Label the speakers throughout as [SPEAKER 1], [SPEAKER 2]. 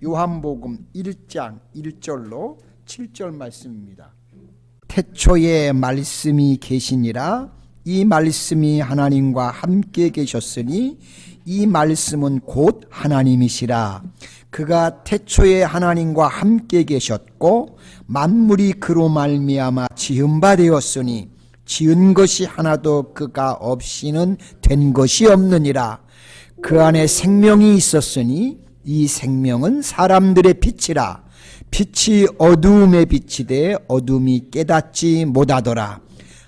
[SPEAKER 1] 요한복음 1장 1절로 7절 말씀입니다. 태초에 말씀이 계시니라. 이 말씀이 하나님과 함께 계셨으니 이 말씀은 곧 하나님이시라. 그가 태초에 하나님과 함께 계셨고 만물이 그로 말미암아 지은 바 되었으니 지은 것이 하나도 그가 없이는 된 것이 없느니라. 그 안에 생명이 있었으니 이 생명은 사람들의 빛이라. 빛이 어두움에 비치되 어둠이 깨닫지 못하더라.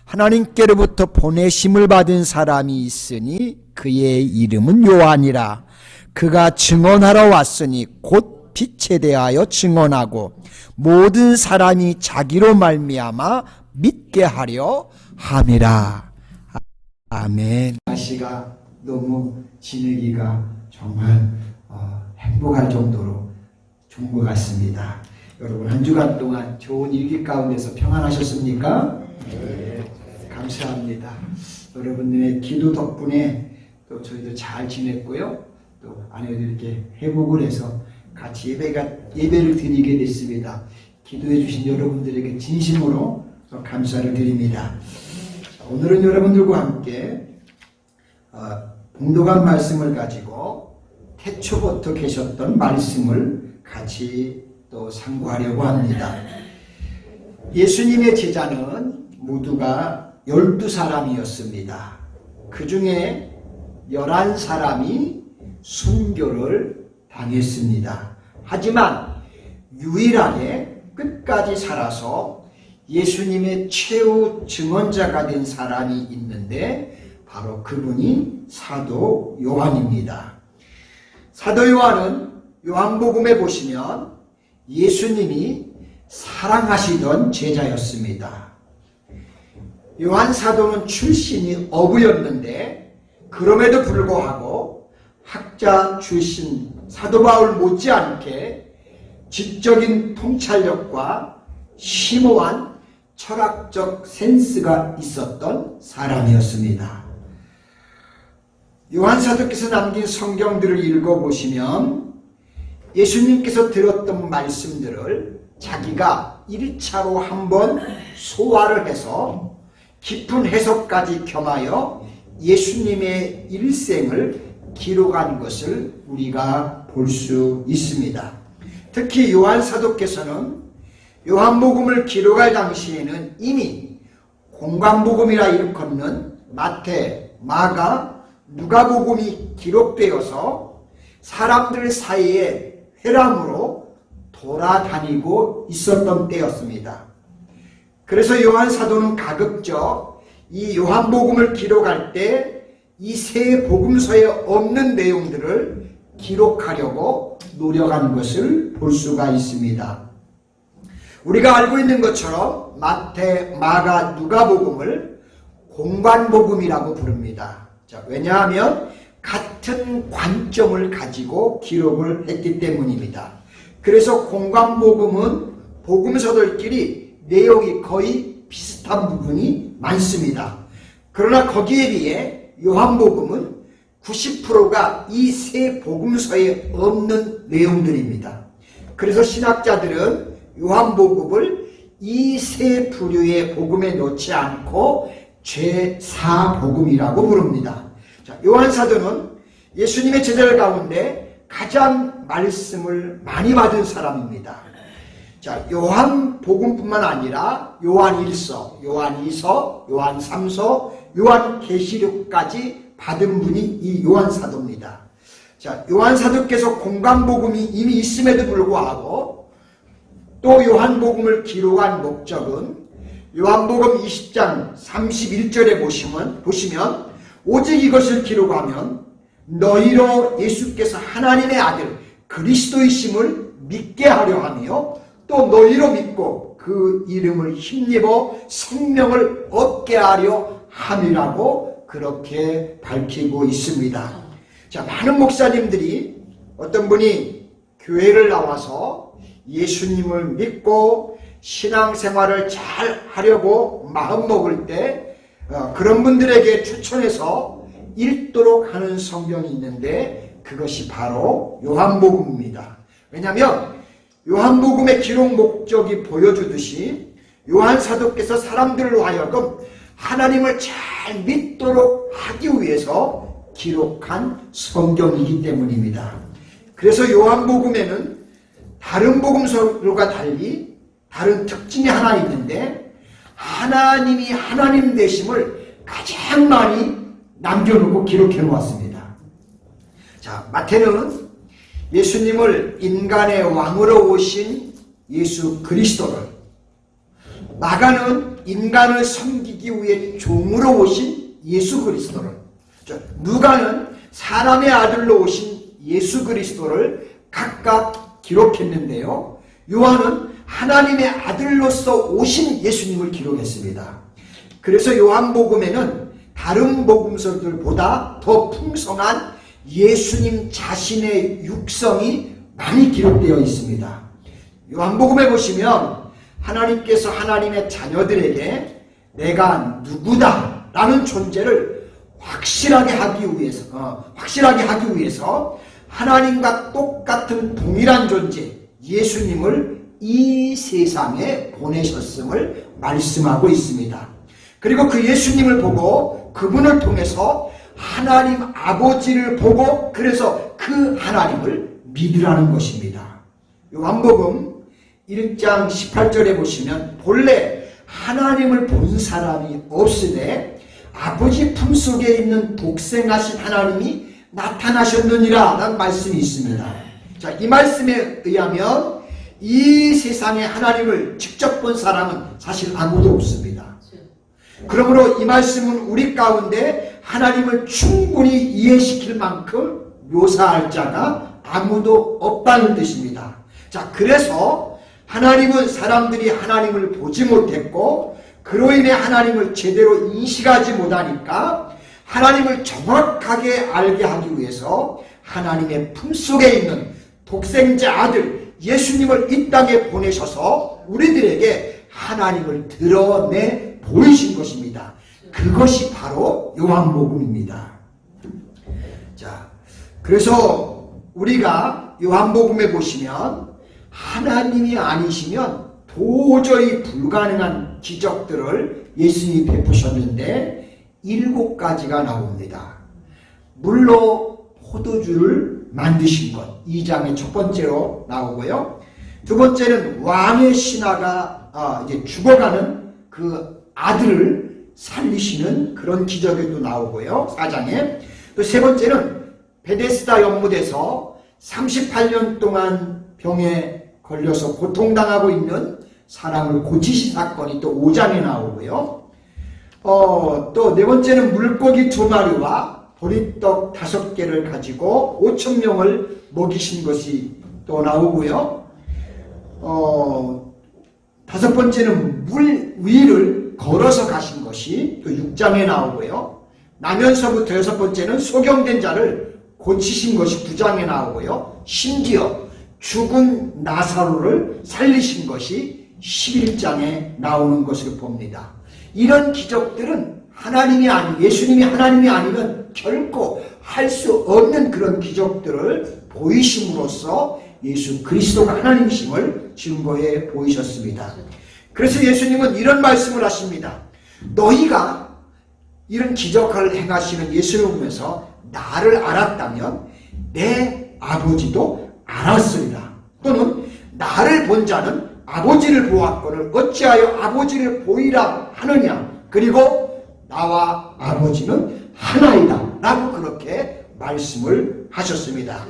[SPEAKER 1] 하나님께로부터 보내심을 받은 사람이 있으니 그의 이름은 요한이라. 그가 증언하러 왔으니 곧 빛에 대하여 증언하고 모든 사람이 자기로 말미암아 믿게 하려 함이라. 아멘. 날씨가 너무 지내기가 정말 행복할 정도로 좋은 것 같습니다. 여러분 한 주간 동안 좋은 일기 가운데서 평안하셨습니까? 네, 감사합니다. 여러분들의 기도 덕분에 또 저희도 잘 지냈고요. 또 아내들께 회복을 해서 같이 예배를 드리게 됐습니다. 기도해 주신 여러분들에게 진심으로 감사를 드립니다. 오늘은 여러분들과 함께 봉독한 말씀을 가지고 태초부터 계셨던 말씀을 같이 또 상고하려고 합니다. 예수님의 제자는 모두가 12사람이었습니다. 그 중에 11사람이 순교를 당했습니다. 하지만 유일하게 끝까지 살아서 예수님의 최후 증언자가 된 사람이 있는데 바로 그분이 사도 요한입니다. 사도 요한은 요한복음에 보시면 예수님이 사랑하시던 제자였습니다. 요한 사도는 출신이 어부였는데 그럼에도 불구하고 학자 출신 사도 바울 못지않게 지적인 통찰력과 심오한 철학적 센스가 있었던 사람이었습니다. 요한 사도께서 남긴 성경들을 읽어보시면 예수님께서 들었던 말씀들을 자기가 1차로 한번 소화를 해서 깊은 해석까지 겸하여 예수님의 일생을 기록한 것을 우리가 볼 수 있습니다. 특히 요한 사도께서는 요한복음을 기록할 당시에는 이미 공관복음이라 일컫는 마태, 마가, 누가복음이 기록되어서 사람들 사이에 회람으로 돌아다니고 있었던 때였습니다. 그래서 요한 사도는 가급적 이 요한복음을 기록할 때 이 세 복음서에 없는 내용들을 기록하려고 노력한 것을 볼 수가 있습니다. 우리가 알고 있는 것처럼 마태, 마가, 누가복음을 공관복음이라고 부릅니다. 자, 왜냐하면 같은 관점을 가지고 기록을 했기 때문입니다. 그래서 공관복음은 복음서들끼리 내용이 거의 비슷한 부분이 많습니다. 그러나 거기에 비해 요한복음은 90%가 이 세 복음서에 없는 내용들입니다. 그래서 신학자들은 요한복음을 이 세 부류의 복음에 넣지 않고 제4복음이라고 부릅니다. 자, 요한 사도는 예수님의 제자들 가운데 가장 말씀을 많이 받은 사람입니다. 자, 요한복음뿐만 아니라 요한 1서, 요한 2서, 요한 3서, 요한 계시록까지 받은 분이 이 요한 사도입니다. 자, 요한 사도께서 공관복음이 이미 있음에도 불구하고 또 요한복음을 기록한 목적은 요한복음 20장 31절에 보시면 오직 이것을 기록하면 너희로 예수께서 하나님의 아들 그리스도이심을 믿게 하려 하며 또 너희로 믿고 그 이름을 힘입어 생명을 얻게 하려 함이라고 그렇게 밝히고 있습니다. 자, 많은 목사님들이 어떤 분이 교회를 나와서 예수님을 믿고 신앙생활을 잘 하려고 마음먹을 때 그런 분들에게 추천해서 읽도록 하는 성경이 있는데 그것이 바로 요한복음입니다. 왜냐하면 요한복음의 기록 목적이 보여주듯이 요한 사도께서 사람들로 하여금 하나님을 잘 믿도록 하기 위해서 기록한 성경이기 때문입니다. 그래서 요한복음에는 다른 복음서들과 달리 다른 특징이 하나 있는데 하나님이 하나님 되심을 가장 많이 남겨놓고 기록해 놓았습니다. 자, 마태는 예수님을 인간의 왕으로 오신 예수 그리스도를, 마가는 인간을 섬기기 위해 종으로 오신 예수 그리스도를, 누가는 사람의 아들로 오신 예수 그리스도를 각각 기록했는데요. 요한은 하나님의 아들로서 오신 예수님을 기록했습니다. 그래서 요한복음에는 다른 복음서들보다 더 풍성한 예수님 자신의 육성이 많이 기록되어 있습니다. 요한복음에 보시면 하나님께서 하나님의 자녀들에게 내가 누구다 라는 존재를 확실하게 하기 위해서 하나님과 똑같은 동일한 존재 예수님을 이 세상에 보내셨음을 말씀하고 있습니다. 그리고 그 예수님을 보고 그분을 통해서 하나님 아버지를 보고 그래서 그 하나님을 믿으라는 것입니다. 요한복음 1장 18절에 보시면 본래 하나님을 본 사람이 없으되 아버지 품속에 있는 독생하신 하나님이 나타나셨느니라 라는 말씀이 있습니다. 자, 이 말씀에 의하면 이 세상에 하나님을 직접 본 사람은 사실 아무도 없습니다. 그러므로 이 말씀은 우리 가운데 하나님을 충분히 이해시킬 만큼 묘사할 자가 아무도 없다는 뜻입니다. 자, 그래서 하나님은 사람들이 하나님을 보지 못했고 그로 인해 하나님을 제대로 인식하지 못하니까 하나님을 정확하게 알게 하기 위해서 하나님의 품속에 있는 독생자 아들 예수님을 이 땅에 보내셔서 우리들에게 하나님을 드러내 보이신 것입니다. 그것이 바로 요한복음입니다. 자, 그래서 우리가 요한복음에 보시면 하나님이 아니시면 도저히 불가능한 기적들을 예수님이 베푸셨는데 7가지가 나옵니다. 물로 포도주를 만드신 것, 2장의 첫 번째로 나오고요. 두 번째는 왕의 신하가 이제 죽어가는 그 아들을 살리시는 그런 기적이 또 나오고요. 4장에. 또 세 번째는 베데스다 연못에서 38년 동안 병에 걸려서 고통당하고 있는 사람을 고치신 사건이 또 5장에 나오고요. 또 네 번째는 물고기 2마리와 보리떡 5개를 가지고 5,000명을 먹이신 것이 또 나오고요. 다섯 번째는 물 위를 걸어서 가신 것이 또 6장에 나오고요. 나면서부터 6번째는 소경된 자를 고치신 것이 9장에 나오고요. 심지어 죽은 나사로를 살리신 것이 11장에 나오는 것을 봅니다. 이런 기적들은 예수님이 하나님이 아니면 결코 할 수 없는 그런 기적들을 보이심으로써 예수 그리스도가 하나님이심을 증거해 보이셨습니다. 그래서 예수님은 이런 말씀을 하십니다. 너희가 이런 기적을 행하시는 예수를 보면서 나를 알았다면 내 아버지도 알았으리라. 또는 나를 본 자는 아버지를 보았거늘 어찌하여 아버지를 보이라 하느냐. 그리고 나와 아버지는 하나이다 라고 그렇게 말씀을 하셨습니다.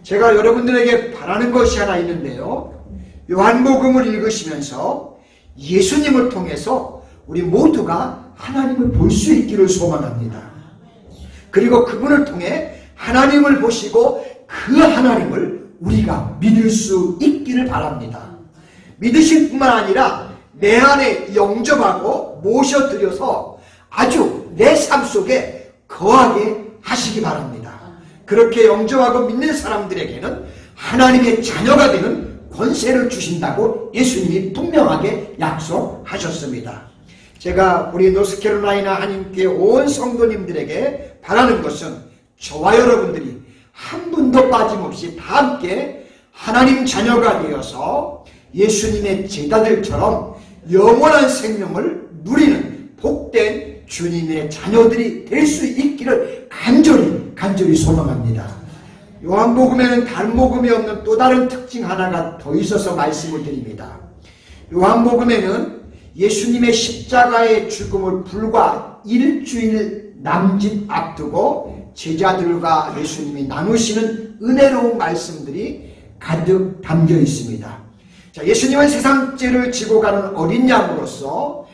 [SPEAKER 1] 제가 여러분들에게 바라는 것이 하나 있는데요. 요한복음을 읽으시면서 예수님을 통해서 우리 모두가 하나님을 볼 수 있기를 소망합니다. 그리고 그분을 통해 하나님을 보시고 그 하나님을 우리가 믿을 수 있기를 바랍니다. 믿으실 뿐만 아니라 내 안에 영접하고 모셔드려서 아주 내 삶 속에 거하게 하시기 바랍니다. 그렇게 영접하고 믿는 사람들에게는 하나님의 자녀가 되는 권세를 주신다고 예수님이 분명하게 약속하셨습니다. 제가 우리 노스캐롤라이나 한인교회 온 성도님들에게 바라는 것은 저와 여러분들이 한 분도 빠짐없이 다 함께 하나님 자녀가 되어서 예수님의 제자들처럼 영원한 생명을 누리는 복된 주님의 자녀들이 될 수 있기를 간절히 소망합니다. 요한복음에는 다른 복음에 없는 또 다른 특징 하나가 더 있어서 말씀을 드립니다. 요한복음에는 예수님의 십자가의 죽음을 불과 일주일 남짓 앞두고 제자들과 예수님이 나누시는 은혜로운 말씀들이 가득 담겨 있습니다. 자, 예수님은 세상죄를 지고 가는 어린 양으로서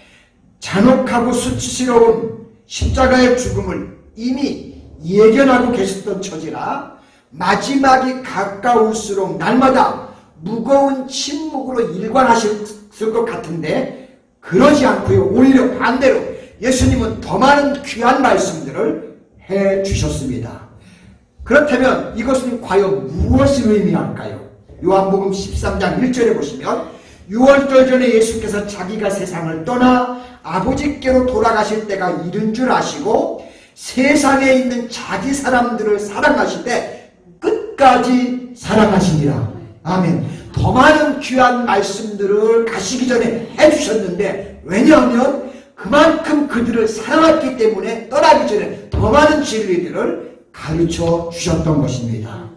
[SPEAKER 1] 잔혹하고 수치스러운 십자가의 죽음을 이미 예견하고 계셨던 처지라 마지막이 가까울수록 날마다 무거운 침묵으로 일관하셨을 것 같은데 그러지 않고요. 오히려 반대로 예수님은 더 많은 귀한 말씀들을 해주셨습니다. 그렇다면 이것은 과연 무엇을 의미할까요? 요한복음 13장 1절에 보시면 6월절 전에 예수께서 자기가 세상을 떠나 아버지께로 돌아가실 때가 이른 줄 아시고 세상에 있는 자기 사람들을 사랑하실 때 끝까지 사랑하시니라. 아멘. 더 많은 귀한 말씀들을 가시기 전에 해주셨는데 왜냐하면 그만큼 그들을 사랑했기 때문에 떠나기 전에 더 많은 진리들을 가르쳐 주셨던 것입니다.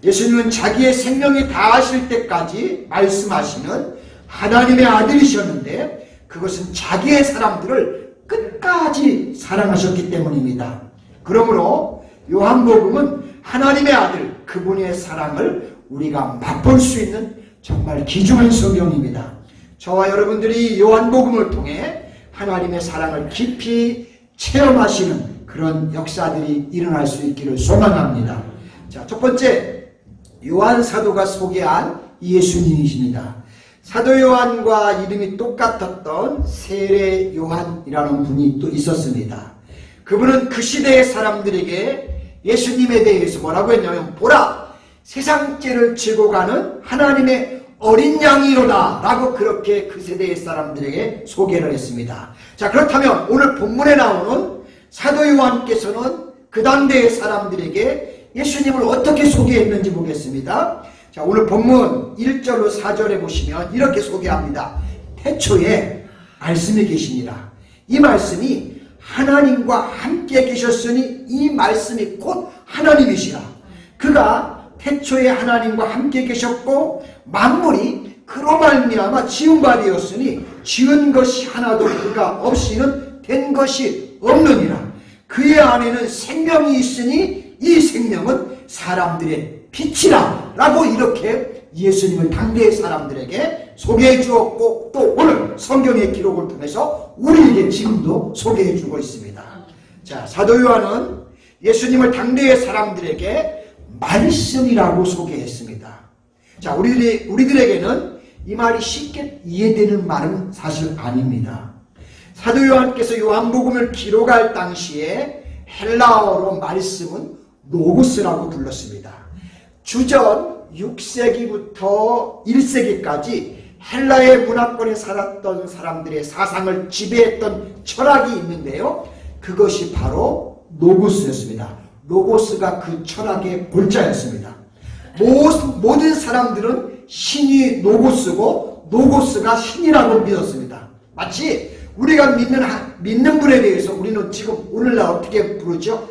[SPEAKER 1] 예수님은 자기의 생명이 다하실 때까지 말씀하시는 하나님의 아들이셨는데 그것은 자기의 사람들을 끝까지 사랑하셨기 때문입니다. 그러므로 요한복음은 하나님의 아들 그분의 사랑을 우리가 맛볼 수 있는 정말 귀중한 성경입니다. 저와 여러분들이 요한복음을 통해 하나님의 사랑을 깊이 체험하시는 그런 역사들이 일어날 수 있기를 소망합니다. 자, 첫 번째 요한 사도가 소개한 예수님이십니다. 사도 요한과 이름이 똑같았던 세례 요한이라는 분이 또 있었습니다. 그분은 그 시대의 사람들에게 예수님에 대해서 뭐라고 했냐면 보라 세상죄를 지고 가는 하나님의 어린 양이로다 라고 그렇게 그 세대의 사람들에게 소개를 했습니다. 자, 그렇다면 오늘 본문에 나오는 사도 요한께서는 그 당대의 사람들에게 예수님을 어떻게 소개했는지 보겠습니다. 자, 오늘 본문 1절로 4절에 보시면 이렇게 소개합니다. 태초에 말씀이 계시니라. 이 말씀이 하나님과 함께 계셨으니 이 말씀이 곧 하나님이시라. 그가 태초에 하나님과 함께 계셨고 만물이 그로 말미암아 지은 바 되었으니 지은 것이 하나도 그가 없이는 된 것이 없느니라. 그의 안에는 생명이 있으니 이 생명은 사람들의 빛이라 라고 이렇게 예수님을 당대의 사람들에게 소개해 주었고 또 오늘 성경의 기록을 통해서 우리에게 지금도 소개해 주고 있습니다. 자, 사도 요한은 예수님을 당대의 사람들에게 말씀이라고 소개했습니다. 자, 우리들에게는 이 말이 쉽게 이해되는 말은 사실 아닙니다. 사도 요한께서 요한복음을 기록할 당시에 헬라어로 말씀은 로고스라고 불렀습니다. 주전 6세기부터 1세기까지 헬라의 문화권에 살았던 사람들의 사상을 지배했던 철학이 있는데요. 그것이 바로 로고스였습니다. 로고스가 그 철학의 골자였습니다. 모든 사람들은 신이 로고스고 로고스가 신이라고 믿었습니다. 마치 우리가 믿는 분에 대해서 우리는 지금 오늘날 어떻게 부르죠?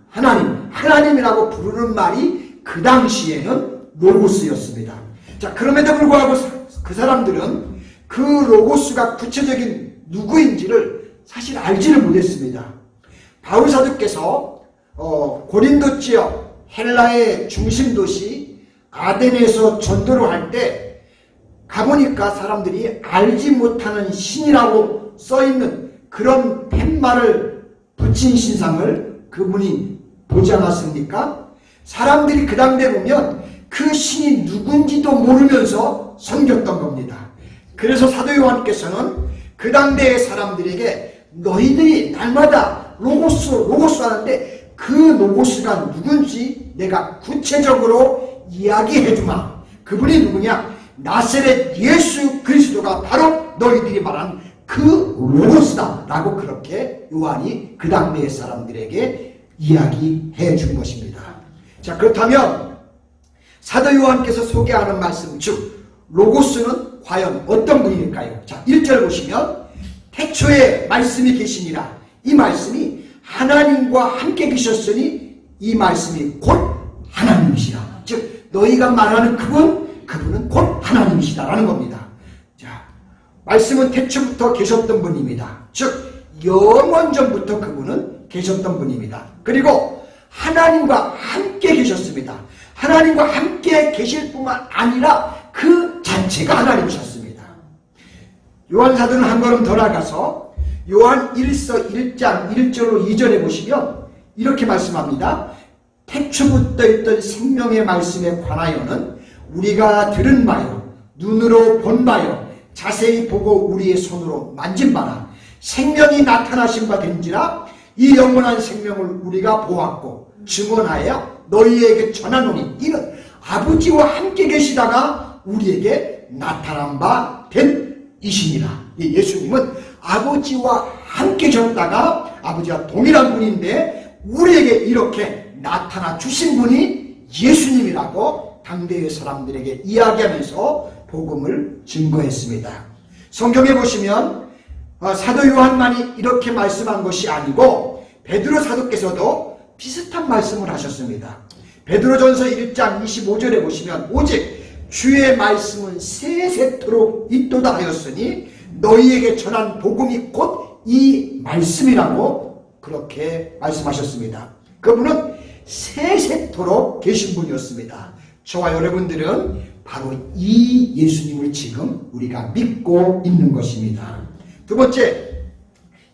[SPEAKER 1] 하나님이라고 부르는 말이 그 당시에는 로고스였습니다. 자, 그럼에도 불구하고 그 사람들은 그 로고스가 구체적인 누구인지를 사실 알지를 못했습니다. 바울 사도께서 고린도 지역 헬라의 중심 도시 아덴에서 전도를 할 때 가보니까 사람들이 알지 못하는 신이라고 써있는 그런 팻말을 붙인 신상을 그분이 보지 않았습니까? 사람들이 그 당대 보면 그 신이 누군지도 모르면서 섬겼던 겁니다. 그래서 사도 요한께서는 그 당대의 사람들에게 너희들이 날마다 로고스 하는데 그 로고스가 누군지 내가 구체적으로 이야기해 주마. 그분이 누구냐? 나사렛 예수 그리스도가 바로 너희들이 말한 그 로고스다 라고 그렇게 요한이 그 당대의 사람들에게 이야기해 준 것입니다. 자, 그렇다면 사도 요한께서 소개하는 말씀, 즉 로고스는 과연 어떤 분일까요? 자, 1절 보시면 태초에 말씀이 계시니라. 이 말씀이 하나님과 함께 계셨으니 이 말씀이 곧 하나님이시라. 즉 너희가 말하는 그분은 곧 하나님이시다라는 겁니다. 자, 말씀은 태초부터 계셨던 분입니다. 즉 영원전부터 그분은 계셨던 분입니다. 그리고 하나님과 함께 계셨습니다. 하나님과 함께 계실 뿐만 아니라 그 자체가 하나님이셨습니다. 요한사도는 한 걸음 더 나가서 요한 1서 1장 1절로 2절에 보시면 이렇게 말씀합니다. 태초부터 있던 생명의 말씀에 관하여는 우리가 들은 바요, 눈으로 본 바요, 자세히 보고 우리의 손으로 만진 바라. 생명이 나타나신 바 된지라 이 영원한 생명을 우리가 보았고 증언하여 너희에게 전하노니 이는 아버지와 함께 계시다가 우리에게 나타난 바 된 이시니라. 예수님은 아버지와 함께 계셨다가 아버지와 동일한 분인데 우리에게 이렇게 나타나 주신 분이 예수님이라고 당대의 사람들에게 이야기하면서 복음을 증거했습니다. 성경에 보시면 사도 요한만이 이렇게 말씀한 것이 아니고 베드로 사도께서도 비슷한 말씀을 하셨습니다. 베드로전서 1장 25절에 보시면 오직 주의 말씀은 세세토록 있도다 하였으니 너희에게 전한 복음이 곧 이 말씀이라고 그렇게 말씀하셨습니다. 그분은 세세토록 계신 분이었습니다. 저와 여러분들은 바로 이 예수님을 지금 우리가 믿고 있는 것입니다. 두 번째,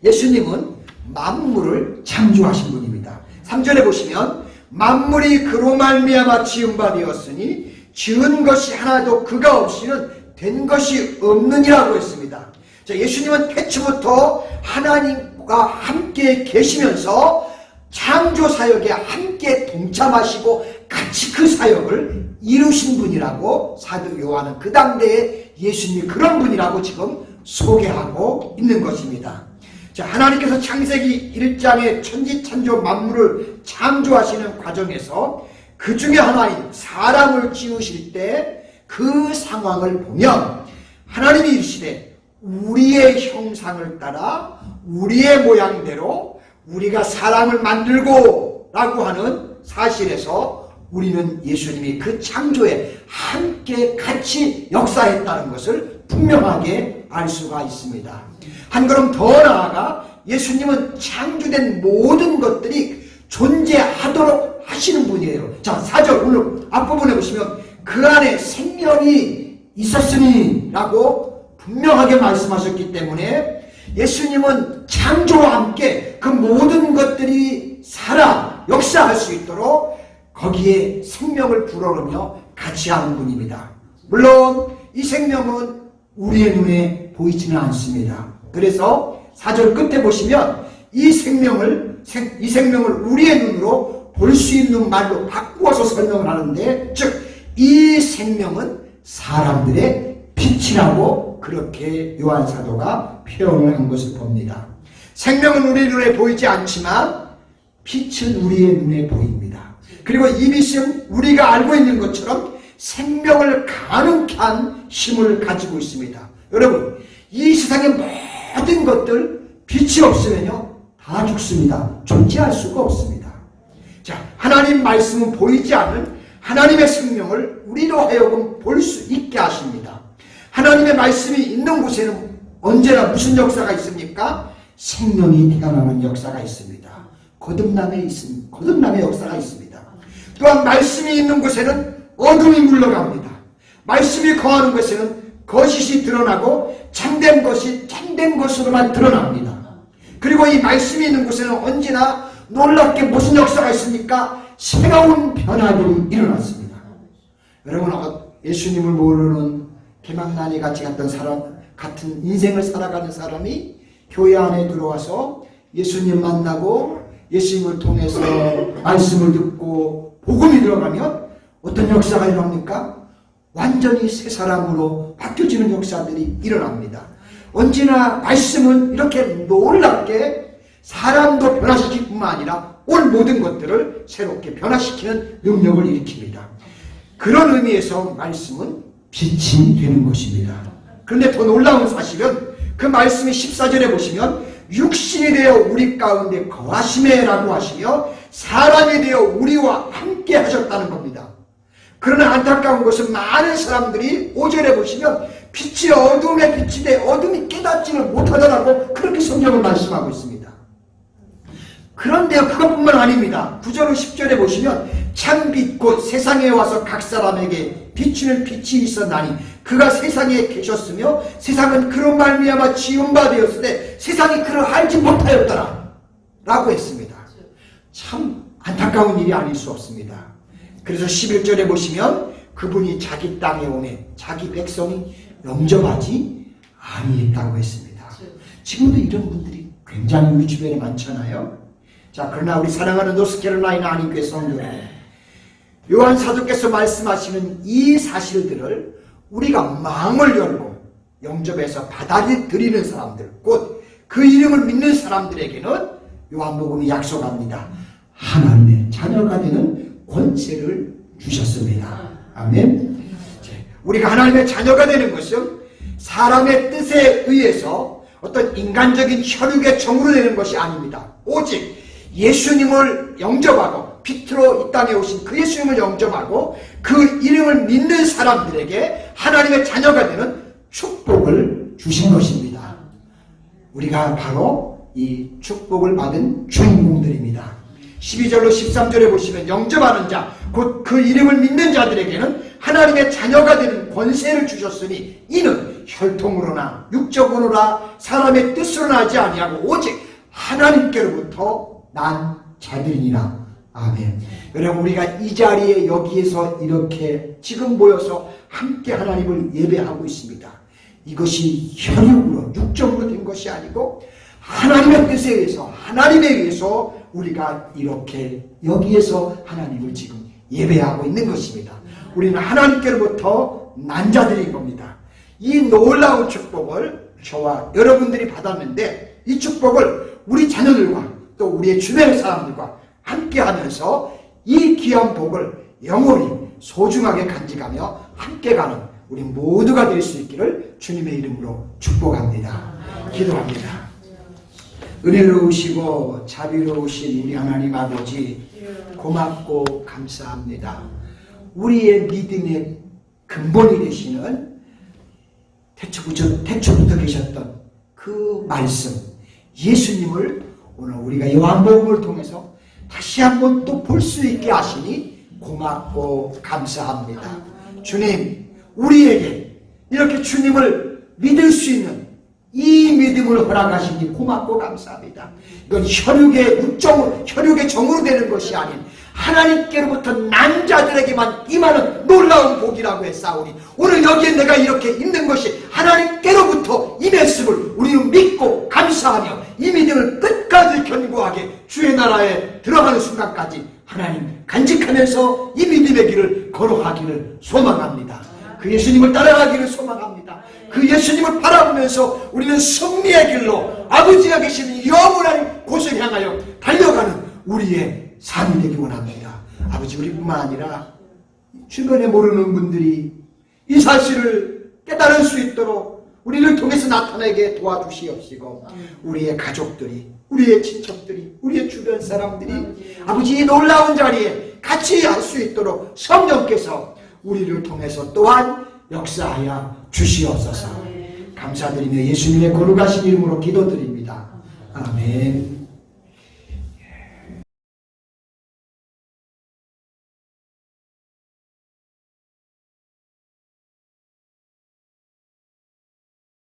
[SPEAKER 1] 예수님은 만물을 창조하신 분입니다. 3절에 보시면 만물이 그로 말미암아 지은 바 되었으니 지은 것이 하나도 그가 없이는 된 것이 없느니라고 했습니다. 자, 예수님은 태초부터 하나님과 함께 계시면서 창조 사역에 함께 동참하시고 같이 그 사역을 이루신 분이라고 사도 요한은 그 당대에 예수님이 그런 분이라고 지금 소개하고 있는 것입니다. 자, 하나님께서 창세기 1장의 천지창조 만물을 창조하시는 과정에서 그 중에 하나인 사람을 지으실 때 그 상황을 보면 하나님이 이르시되 우리의 형상을 따라 우리의 모양대로 우리가 사람을 만들고 라고 하는 사실에서 우리는 예수님이 그 창조에 함께 같이 역사했다는 것을 분명하게 알 수가 있습니다. 한 걸음 더 나아가 예수님은 창조된 모든 것들이 존재하도록 하시는 분이에요. 자, 4절 오늘 앞부분에 보시면 그 안에 생명이 있었으니 라고 분명하게 말씀하셨기 때문에 예수님은 창조와 함께 그 모든 것들이 살아 역사할 수 있도록 거기에 생명을 불어넣으며 같이 하는 분입니다. 물론 이 생명은 우리의 눈에 보이지는 않습니다. 그래서 4절 끝에 보시면 이 생명을 우리의 눈으로 볼 수 있는 말로 바꾸어서 설명을 하는데, 즉 이 생명은 사람들의 빛이라고 그렇게 요한 사도가 표현을 한 것을 봅니다. 생명은 우리 눈에 보이지 않지만 빛은 우리의 눈에 보입니다. 그리고 이 빛은 우리가 알고 있는 것처럼 생명을 가능케 한 힘을 가지고 있습니다. 여러분, 이 세상의 모든 것들 빛이 없으면요 다 죽습니다. 존재할 수가 없습니다. 자, 하나님 말씀은 보이지 않는 하나님의 생명을 우리로 하여금 볼 수 있게 하십니다. 하나님의 말씀이 있는 곳에는 언제나 무슨 역사가 있습니까? 생명이 피어나는 역사가 있습니다. 거듭남의 역사가 있습니다. 또한 말씀이 있는 곳에는 어둠이 물러갑니다. 말씀이 거하는 곳에는 거짓이 드러나고 참된 것이 참된 것으로만 드러납니다. 그리고 이 말씀이 있는 곳에는 언제나 놀랍게 무슨 역사가 있습니까? 새로운 변화들이 일어났습니다. 여러분, 예수님을 모르는 개망나니 같이 같은 인생을 살아가는 사람이 교회 안에 들어와서 예수님 만나고 예수님을 통해서 말씀을 듣고 복음이 들어가면 어떤 역사가 일어납니까? 완전히 새 사람으로 바뀌어지는 역사들이 일어납니다. 언제나 말씀은 이렇게 놀랍게 사람도 변화시킬 뿐만 아니라 온 모든 것들을 새롭게 변화시키는 능력을 일으킵니다. 그런 의미에서 말씀은 빛이 되는 것입니다. 그런데 더 놀라운 사실은 그 말씀이 14절에 보시면 육신이 되어 우리 가운데 거하시매라고 하시며 사람이 되어 우리와 함께 하셨다는 겁니다. 그러나 안타까운 것은 많은 사람들이 5절에 보시면 빛이 어둠에 빛이 돼 어둠이 깨닫지를 못하더라고 그렇게 성경을 말씀하고 있습니다. 그런데요, 그것뿐만 아닙니다. 9절로 10절에 보시면 참빛 곧 세상에 와서 각 사람에게 비추는 빛이 있었나니 그가 세상에 계셨으며 세상은 그런 말미암아 지은 바 되었으되 세상이 그를 알지 못하였더라 라고 했습니다. 참 안타까운 일이 아닐 수 없습니다. 그래서 11절에 보시면 그분이 자기 땅에 오매 자기 백성이 영접하지 아니했다고 했습니다. 지금도 이런 분들이 굉장히 우리 주변에 많잖아요. 자, 그러나 우리 사랑하는 노스캐롤라이나 한인교회 성도 여러분, 요한 사도께서 말씀하시는 이 사실들을 우리가 마음을 열고 영접해서 받아들이는 사람들, 곧 그 이름을 믿는 사람들에게는 요한복음이 약속합니다. 하나님의 자녀가 되는 권세를 주셨습니다. 아멘. 우리가 하나님의 자녀가 되는 것은 사람의 뜻에 의해서 어떤 인간적인 혈육의 정으로 되는 것이 아닙니다. 오직 예수님을 영접하고 빛으로 이 땅에 오신 그 예수님을 영접하고 그 이름을 믿는 사람들에게 하나님의 자녀가 되는 축복을 주신 것입니다. 우리가 바로 이 축복을 받은 주인공들입니다. 12절로 13절에 보시면 영접하는 자, 곧 그 이름을 믿는 자들에게는 하나님의 자녀가 되는 권세를 주셨으니 이는 혈통으로나 육적으로나 사람의 뜻으로나 하지 아니하고 오직 하나님께로부터 난 자들이니라. 아멘. 여러분, 우리가 이 자리에 여기에서 이렇게 지금 모여서 함께 하나님을 예배하고 있습니다. 이것이 혈육으로 육적으로 된 것이 아니고 하나님의 뜻에 의해서 하나님에 의해서 우리가 이렇게 여기에서 하나님을 지금 예배하고 있는 것입니다. 우리는 하나님께로부터 난 자들인 겁니다. 이 놀라운 축복을 저와 여러분들이 받았는데 이 축복을 우리 자녀들과 또 우리의 주변의 사람들과 함께 하면서 이 귀한 복을 영원히 소중하게 간직하며 함께 가는 우리 모두가 될 수 있기를 주님의 이름으로 축복합니다. 기도합니다. 은혜로우시고 자비로우신 우리 하나님 아버지, 고맙고 감사합니다. 우리의 믿음의 근본이 되시는 태초부터 계셨던 그 말씀 예수님을 오늘 우리가 요한복음을 통해서 다시 한번 또 볼 수 있게 하시니 고맙고 감사합니다. 주님, 우리에게 이렇게 주님을 믿을 수 있는 이 믿음을 허락하시니 고맙고 감사합니다. 이건 혈육의 정으로 되는 것이 아닌 하나님께로부터 난 자들에게만 임하는 놀라운 복이라고 했사오니 오늘 여기에 내가 이렇게 있는 것이 하나님께로부터 임했음을 우리는 믿고 감사하며 이 믿음을 끝까지 견고하게 주의 나라에 들어가는 순간까지 하나님 간직하면서 이 믿음의 길을 걸어가기를 소망합니다. 그 예수님을 따라가기를 소망합니다. 그 예수님을 바라보면서 우리는 승리의 길로 아버지가 계시는 영원한 곳을 향하여 달려가는 우리의 삶이 되기 원합니다. 아버지, 우리뿐만 아니라 주변에 모르는 분들이 이 사실을 깨달을 수 있도록 우리를 통해서 나타나게 도와주시옵시고 우리의 가족들이, 우리의 친척들이, 우리의 주변 사람들이 아버지 이 놀라운 자리에 같이 할 수 있도록 성령께서 우리를 통해서 또한 역사하여 주시옵소서. 감사드리며 예수님의 거룩하신 이름으로 기도드립니다. 아멘.